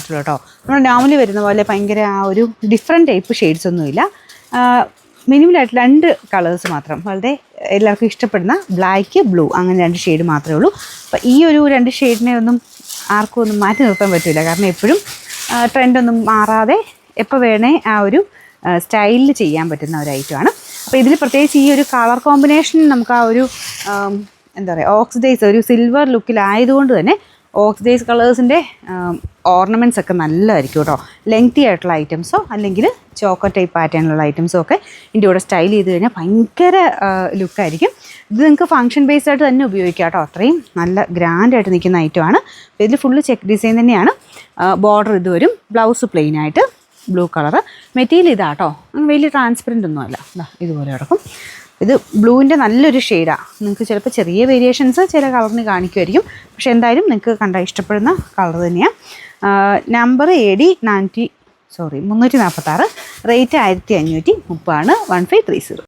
മാത്രമേ കേട്ടോ. നമ്മൾ നോർമലി വരുന്ന പോലെ ഭയങ്കര ആ ഒരു ഡിഫറെൻറ്റ് ടൈപ്പ് ഷെയ്ഡ്സ് ഒന്നുമില്ല. മിനിമലായിട്ട് 2 കളേഴ്സ് മാത്രം, വളരെ എല്ലാവർക്കും ഇഷ്ടപ്പെടുന്ന ബ്ലാക്ക് ബ്ലൂ, അങ്ങനെ 2 ഷെയ്ഡ് മാത്രമേ ഉള്ളൂ. അപ്പോൾ ഈ ഒരു 2 ഷെയ്ഡിനെ ഒന്നും ആർക്കും ഒന്നും മാറ്റി നിർത്താൻ പറ്റില്ല. കാരണം എപ്പോഴും ട്രെൻഡൊന്നും മാറാതെ എപ്പോൾ വേണേ ആ ഒരു സ്റ്റൈലിൽ ചെയ്യാൻ പറ്റുന്ന ഒരു ഐറ്റമാണ്. അപ്പോൾ ഇതിൽ പ്രത്യേകിച്ച് ഈ ഒരു കളർ കോമ്പിനേഷൻ നമുക്ക് ആ ഒരു എന്താ പറയുക, ഓക്സിഡൈസ് ഒരു സിൽവർ ലുക്കിലായതുകൊണ്ട് തന്നെ ഓക്സിഡൈസ് കളേഴ്സിൻ്റെ ഓർണമെൻറ്റ്സ് ഒക്കെ നല്ലതായിരിക്കും കേട്ടോ. ലെങ്തി ആയിട്ടുള്ള ഐറ്റംസോ അല്ലെങ്കിൽ ചോക്കോ ടൈപ്പ് പാറ്റേണിലുള്ള ഐറ്റംസോ ഒക്കെ ഇതിൻ്റെ കൂടെ സ്റ്റൈൽ ചെയ്ത് കഴിഞ്ഞാൽ ഭയങ്കര ലുക്കായിരിക്കും. ഇത് നിങ്ങൾക്ക് ഫംഗ്ഷൻ ബേസ്ഡ് ആയിട്ട് തന്നെ ഉപയോഗിക്കാം കേട്ടോ. അത്രയും നല്ല ഗ്രാൻഡായിട്ട് നിൽക്കുന്ന ഐറ്റമാണ്. ഇതിൽ ഫുള്ള് ചെക്ക് ഡിസൈൻ തന്നെയാണ്. ബോർഡർ ഇത് വരും. ബ്ലൗസ് പ്ലെയിൻ ആയിട്ട് ബ്ലൂ കളറ്. മെറ്റീരിയൽ ഇതാട്ടോ, വലിയ ട്രാൻസ്പെറൻ്റ് ഒന്നുമല്ല. ഇതുപോലെ കിടക്കും. ഇത് ബ്ലൂവിൻ്റെ നല്ലൊരു ഷെയ്ഡാണ്. നിങ്ങൾക്ക് ചിലപ്പോൾ ചെറിയ വേരിയേഷൻസ് ചില കളറിന് കാണിക്കുമായിരിക്കും. പക്ഷേ എന്തായാലും നിങ്ങൾക്ക് കണ്ടാൽ ഇഷ്ടപ്പെടുന്ന കളർ തന്നെയാണ്. നമ്പർ AD 346, റേറ്റ് 1530 ആണ്. 1530.